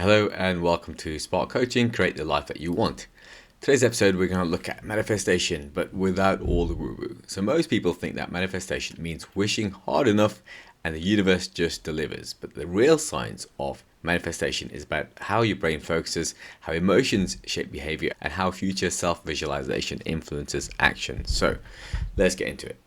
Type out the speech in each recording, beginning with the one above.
Hello and welcome to Spark Coaching, Create the Life That You Want. Today's episode we're going to look at manifestation, but without all the woo-woo. So most people think that manifestation means wishing hard enough and the universe just delivers. But the real science of manifestation is about how your brain focuses, how emotions shape behavior, and how future self-visualization influences action. So let's get into it.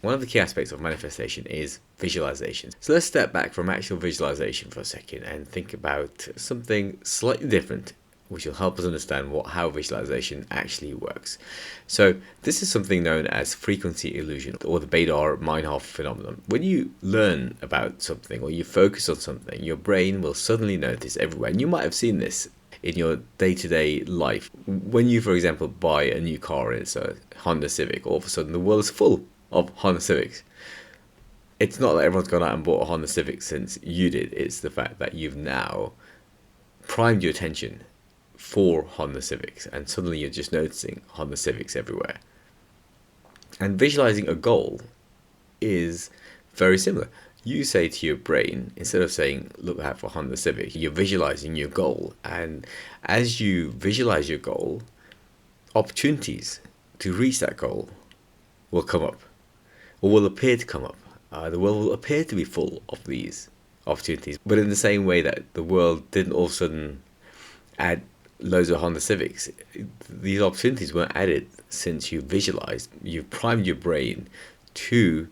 One of the key aspects of manifestation is visualization. So let's step back from actual visualization for a second and think about something slightly different, which will help us understand how visualization actually works. So this is something known as frequency illusion, or the Bader-Meinhof phenomenon. When you learn about something or you focus on something, your brain will suddenly notice everywhere. And you might have seen this in your day-to-day life. When you, for example, buy a new car and it's a Honda Civic, all of a sudden the world is full of Honda Civics. It's not that everyone's gone out and bought a Honda Civic since you did. It's the fact that you've now primed your attention for Honda Civics, and suddenly you're just noticing Honda Civics everywhere. And visualizing a goal is very similar. You say to your brain, instead of saying look out for Honda Civic, you're visualizing your goal, and as you visualize your goal, opportunities to reach that goal will come up, or will appear to come up. The world will appear to be full of these opportunities, but in the same way that the world didn't all of a sudden add loads of Honda Civics, these opportunities weren't added since you visualized, you've primed your brain to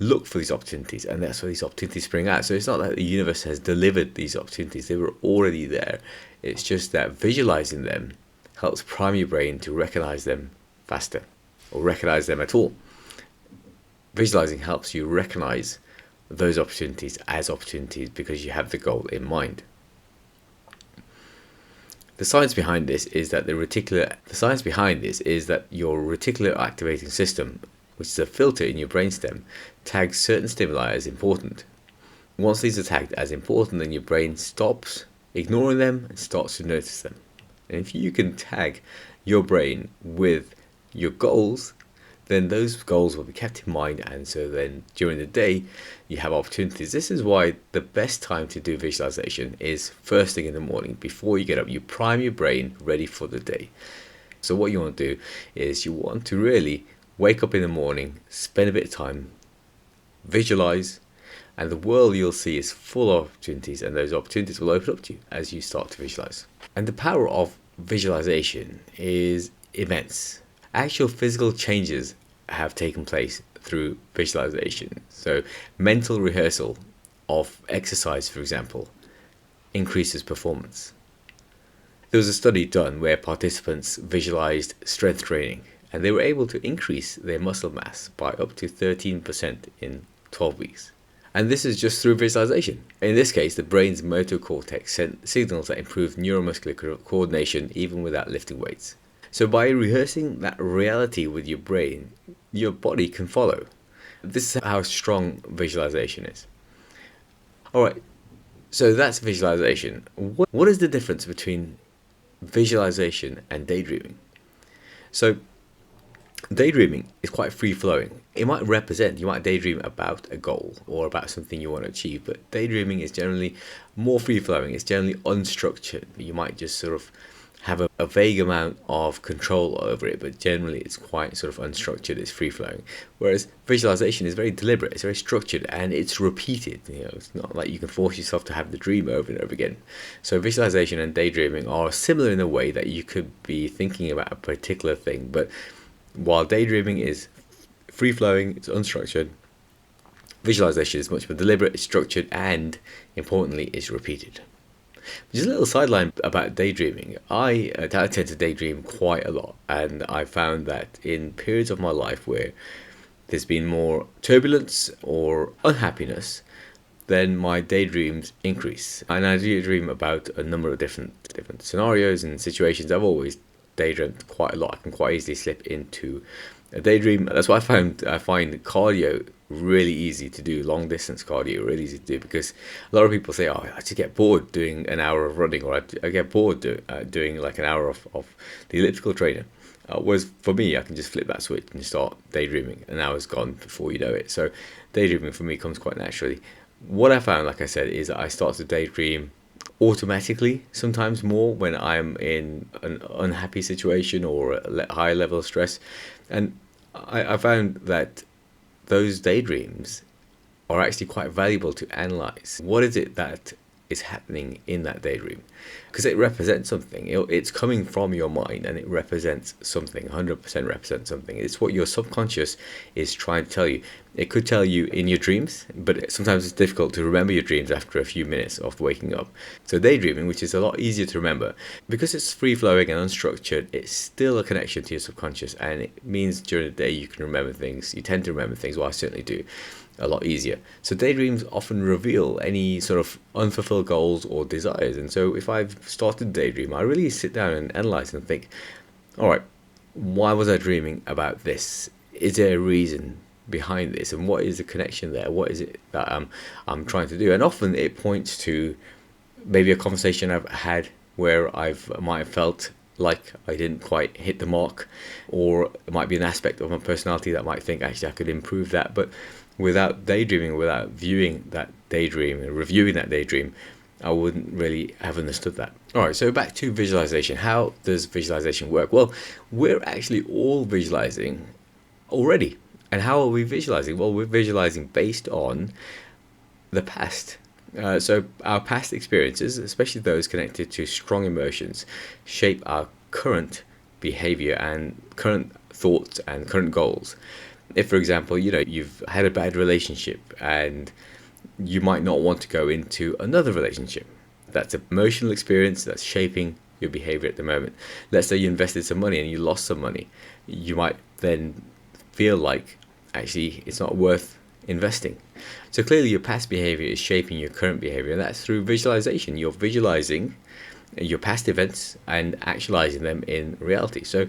look for these opportunities, and that's where these opportunities spring out. So it's not that the universe has delivered these opportunities, they were already there. It's just that visualizing them helps prime your brain to recognize them faster, or recognize them at all. Visualizing helps you recognize those opportunities as opportunities because you have the goal in mind. The science behind this is that your reticular activating system, which is a filter in your brainstem, tags certain stimuli as important. Once these are tagged as important, then your brain stops ignoring them and starts to notice them. And if you can tag your brain with your goals, then those goals will be kept in mind, and so then during the day you have opportunities. This is why the best time to do visualization is first thing in the morning. Before you get up, you prime your brain ready for the day. So what you want to do is you want to really wake up in the morning, spend a bit of time, visualize, and the world you'll see is full of opportunities, and those opportunities will open up to you as you start to visualize. And the power of visualization is immense. Actual physical changes have taken place through visualization. So mental rehearsal of exercise, for example, increases performance. There was a study done where participants visualized strength training, and they were able to increase their muscle mass by up to 13% in 12 weeks. And this is just through visualization. In this case, the brain's motor cortex sent signals that improved neuromuscular coordination even without lifting weights. So by rehearsing that reality with your brain, your body can follow. This is how strong visualization is. Alright, so that's visualization. What is the difference between visualization and daydreaming? So daydreaming is quite free-flowing. You might daydream about a goal or about something you want to achieve, but daydreaming is generally more free-flowing. It's generally unstructured. You might just sort of have a vague amount of control over it, but generally it's quite sort of unstructured, it's free-flowing. Whereas visualization is very deliberate, it's very structured, and it's repeated. It's not like you can force yourself to have the dream over and over again. So visualization and daydreaming are similar in a way that you could be thinking about a particular thing, but while daydreaming is free-flowing, it's unstructured, visualization is much more deliberate, it's structured, and importantly, is repeated. Just a little sideline about daydreaming. I tend to daydream quite a lot, and I found that in periods of my life where there's been more turbulence or unhappiness, then my daydreams increase. And I daydream about a number of different scenarios and situations. I've always daydreamed quite a lot. I can quite easily slip into a daydream. That's why I find cardio really easy to do, long distance cardio really easy to do, because a lot of people say, oh, I just get bored doing an hour of running, or I get bored doing like an hour of the elliptical trainer. Whereas for me, I can just flip that switch and start daydreaming. An hour's gone before you know it. So daydreaming for me comes quite naturally. What I found, like I said, is that I start to daydream automatically, sometimes more when I'm in an unhappy situation or a high level of stress. And I found that those daydreams are actually quite valuable to analyze. What is it that is happening in that daydream? Because it represents something. It's coming from your mind, and it represents something. 100% represents something. It's what your subconscious is trying to tell you. It could tell you in your dreams, but sometimes it's difficult to remember your dreams after a few minutes of waking up. So daydreaming, which is a lot easier to remember, because it's free-flowing and unstructured, it's still a connection to your subconscious, and it means during the day you can remember things. You tend to remember things, well, I certainly do, a lot easier. So daydreams often reveal any sort of unfulfilled goals or desires. And so if I've started daydream, I really sit down and analyze and think, all right, why was I dreaming about this? Is there a reason behind this? And what is the connection there? What is it that I'm trying to do? And often it points to maybe a conversation I've had where might have felt like I didn't quite hit the mark, or it might be an aspect of my personality that might think actually I could improve that. But without daydreaming, without viewing that daydream and reviewing that daydream, I wouldn't really have understood that. All right, so back to visualization. How does visualization work? Well, we're actually all visualizing already. And how are we visualizing? Well, we're visualizing based on the past. So our past experiences, especially those connected to strong emotions, shape our current behavior and current thoughts and current goals. If, for example, you've had a bad relationship and you might not want to go into another relationship. That's an emotional experience that's shaping your behavior at the moment. Let's say you invested some money and you lost some money. You might then feel like actually it's not worth investing. So clearly your past behavior is shaping your current behavior, and that's through visualization. You're visualizing your past events and actualizing them in reality. So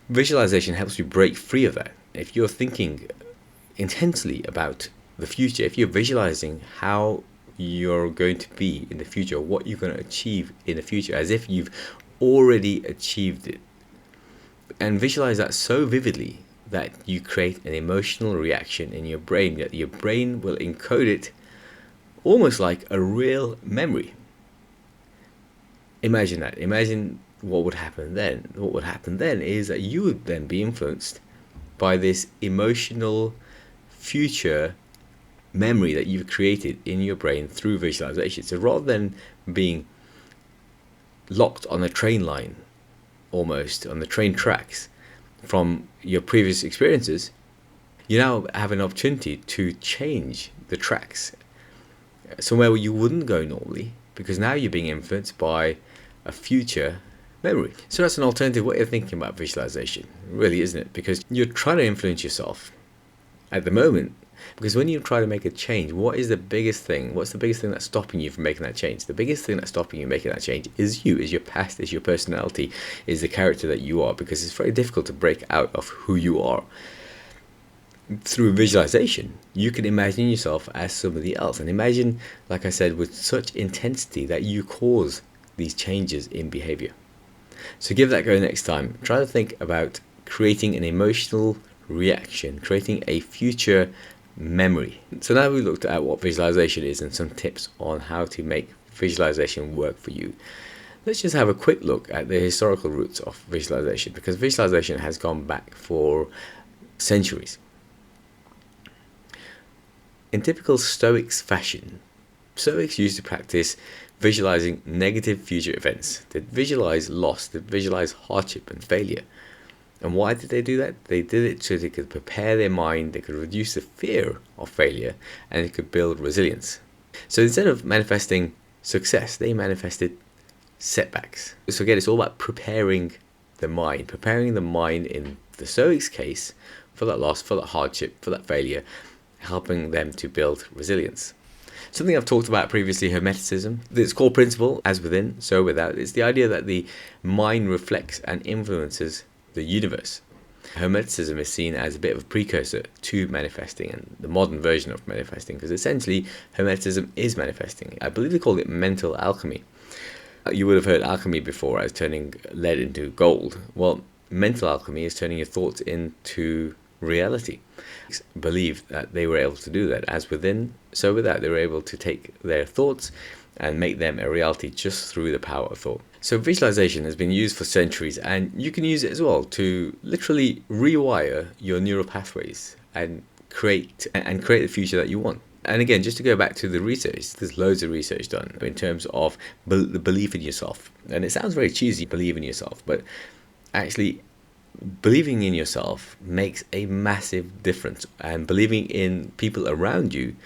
visualization helps you break free of that. If you're thinking intensely about the future, if you're visualizing how you're going to be in the future, what you're going to achieve in the future, as if you've already achieved it, and visualize that so vividly that you create an emotional reaction in your brain, that your brain will encode it almost like a real memory. Imagine that. Imagine what would happen then. What would happen then is that you would then be influenced by this emotional future memory that you've created in your brain through visualization. So rather than being locked on a train line, almost on the train tracks from your previous experiences, you now have an opportunity to change the tracks somewhere where you wouldn't go normally, because now you're being influenced by a future memory. So that's an alternative way of thinking about visualization, really, isn't it? Because you're trying to influence yourself at the moment. Because when you try to make a change, what is the biggest thing? What's the biggest thing that's stopping you from making that change? The biggest thing that's stopping you making that change is you, is your past, is your personality, is the character that you are, because it's very difficult to break out of who you are. Through visualization, you can imagine yourself as somebody else, and imagine, like I said, with such intensity that you cause these changes in behavior. So give that a go next time. Try to think about creating an emotional reaction, creating a future memory. So now we looked at what visualization is and some tips on how to make visualization work for you. Let's just have a quick look at the historical roots of visualization, because visualization has gone back for centuries. In typical Stoics fashion, Stoics used to practice visualizing negative future events. They'd visualize loss, they'd visualize hardship and failure. And why did they do that? They did it so they could prepare their mind, they could reduce the fear of failure, and they could build resilience. So instead of manifesting success, they manifested setbacks. So again, it's all about preparing the mind in the Stoics' case for that loss, for that hardship, for that failure, helping them to build resilience. Something I've talked about previously, Hermeticism. Its core principle, as within, so without, is the idea that the mind reflects and influences the universe. Hermeticism is seen as a bit of a precursor to manifesting and the modern version of manifesting, because essentially Hermeticism is manifesting. I believe they call it mental alchemy. You would have heard alchemy before as turning lead into gold. Well, mental alchemy is turning your thoughts into reality. Believe that they were able to do that. As within, so without. They were able to take their thoughts and make them a reality just through the power of thought. So visualization has been used for centuries, and you can use it as well to literally rewire your neural pathways and create the future that you want. And again, just to go back to the research, there's loads of research done in terms of the belief in yourself. And it sounds very cheesy, believe in yourself, but actually believing in yourself makes a massive difference. And believing in people around you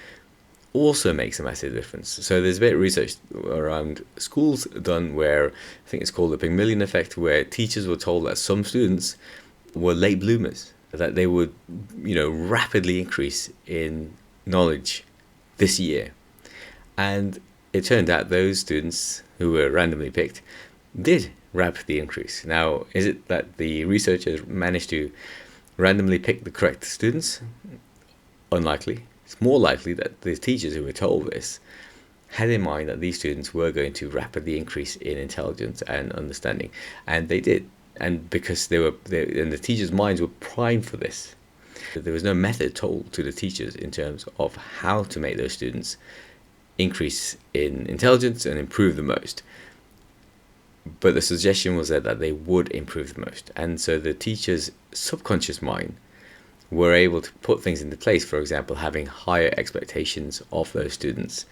also makes a massive difference. So there's a bit of research around schools done where, I think it's called the Pygmalion effect, where teachers were told that some students were late bloomers, that they would, rapidly increase in knowledge this year. And it turned out those students who were randomly picked did rapidly increase. Now, is it that the researchers managed to randomly pick the correct students? Unlikely. It's more likely that the teachers who were told this had in mind that these students were going to rapidly increase in intelligence and understanding, and they did. And because and the teachers' minds were primed for this. There was no method told to the teachers in terms of how to make those students increase in intelligence and improve the most. But the suggestion was that they would improve the most. And so the teacher's subconscious mind were able to put things into place, for example, having higher expectations of those students,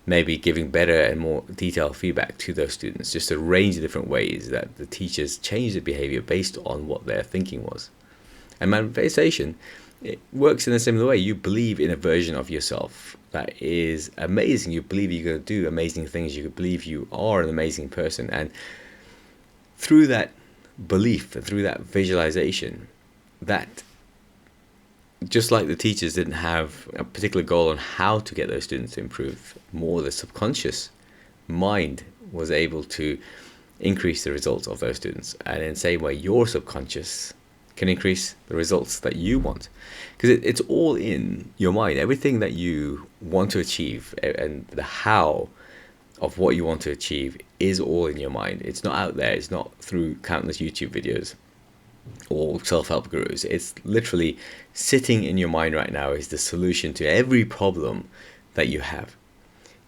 maybe giving better and more detailed feedback to those students, just a range of different ways that the teachers changed their behavior based on what their thinking was. And manifestation, it works in a similar way. You believe in a version of yourself that is amazing. You believe you're going to do amazing things. You believe you are an amazing person. And through that belief and through that visualization, that just like the teachers didn't have a particular goal on how to get those students to improve, more the subconscious mind was able to increase the results of those students. And in the same way, your subconscious can increase the results that you want, because it's all in your mind. Everything that you want to achieve and the how of what you want to achieve is all in your mind. It's not out there. It's not through countless YouTube videos or self-help gurus. It's literally sitting in your mind right now is the solution to every problem that you have.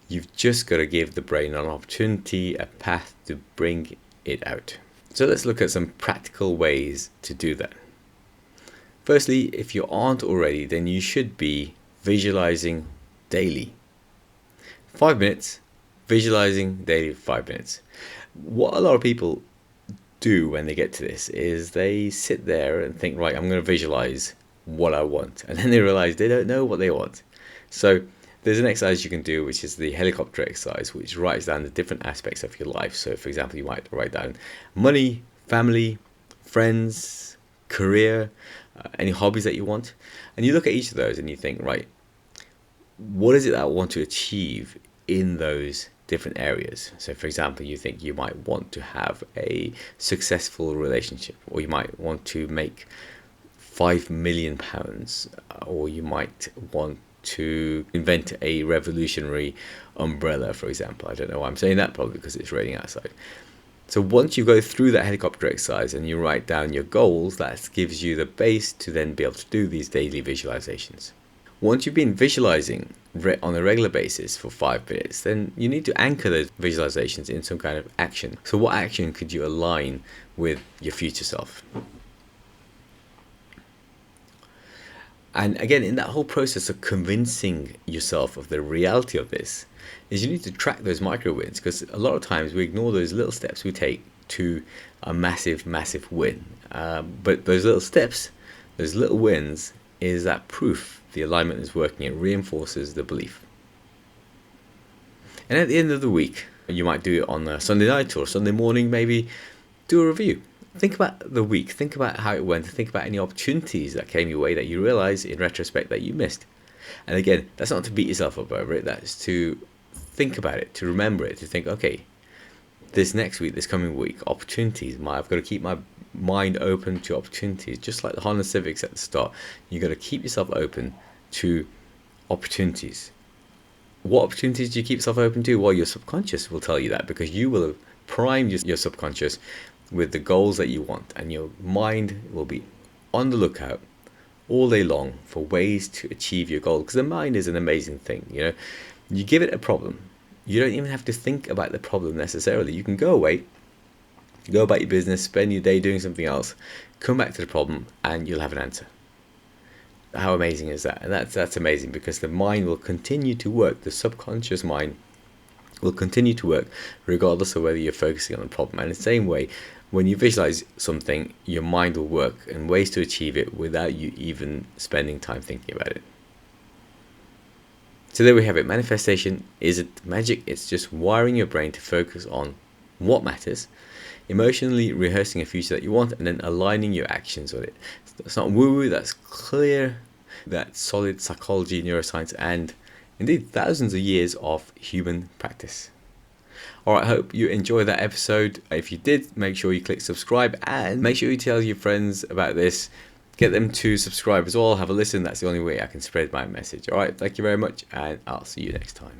You've just got to give the brain an opportunity, a path to bring it out. So let's look at some practical ways to do that. Firstly, if you aren't already, then you should be visualizing daily. 5 minutes, visualizing daily 5 minutes. What a lot of people do when they get to this is they sit there and think, right, I'm going to visualize what I want. And then they realize they don't know what they want. So there's an exercise you can do, which is the helicopter exercise, which writes down the different aspects of your life. So for example, you might write down money, family, friends, career, any hobbies that you want. And you look at each of those and you think, right, what is it that I want to achieve in those different areas? So for example, you think you might want to have a successful relationship, or you might want to make £5 million, or you might want to invent a revolutionary umbrella, for example. I don't know why I'm saying that, probably because it's raining outside. So once you go through that helicopter exercise and you write down your goals, that gives you the base to then be able to do these daily visualizations. Once you've been visualizing on a regular basis for 5 minutes, then you need to anchor those visualizations in some kind of action. So what action could you align with your future self? And again, in that whole process of convincing yourself of the reality of this, is you need to track those micro wins, because a lot of times we ignore those little steps we take to a massive, massive win. But those little steps, those little wins, is that proof the alignment is working. It reinforces the belief. And at the end of the week, you might do it on a Sunday night or Sunday morning, maybe do a review. Think about the week. Think about how it went. Think about any opportunities that came your way that you realize in retrospect that you missed. And again, that's not to beat yourself up over it. That's to think about it, to remember it, to think, okay, this next week, this coming week, opportunities. I've got to keep my mind open to opportunities. Just like the Honda Civics at the start, you've got to keep yourself open to opportunities. What opportunities do you keep yourself open to? Well, your subconscious will tell you that, because you will have primed your subconscious with the goals that you want, and your mind will be on the lookout all day long for ways to achieve your goal, because the mind is an amazing thing. You give it a problem, you don't even have to think about the problem necessarily. You can go away, go about your business, spend your day doing something else, come back to the problem, and you'll have an answer. How amazing is that? And that's amazing, because the mind will continue to work. The subconscious mind will continue to work regardless of whether you're focusing on the problem. And in the same way, when you visualize something, your mind will work in ways to achieve it without you even spending time thinking about it. So there we have it. Manifestation isn't magic. It's just wiring your brain to focus on what matters, emotionally rehearsing a future that you want, and then aligning your actions with it. It's not woo-woo, that's clear, that's solid psychology, neuroscience, and indeed thousands of years of human practice. Alright, I hope you enjoyed that episode. If you did, make sure you click subscribe, and make sure you tell your friends about this. Get them to subscribe as well, have a listen. That's the only way I can spread my message. Alright, thank you very much, and I'll see you next time.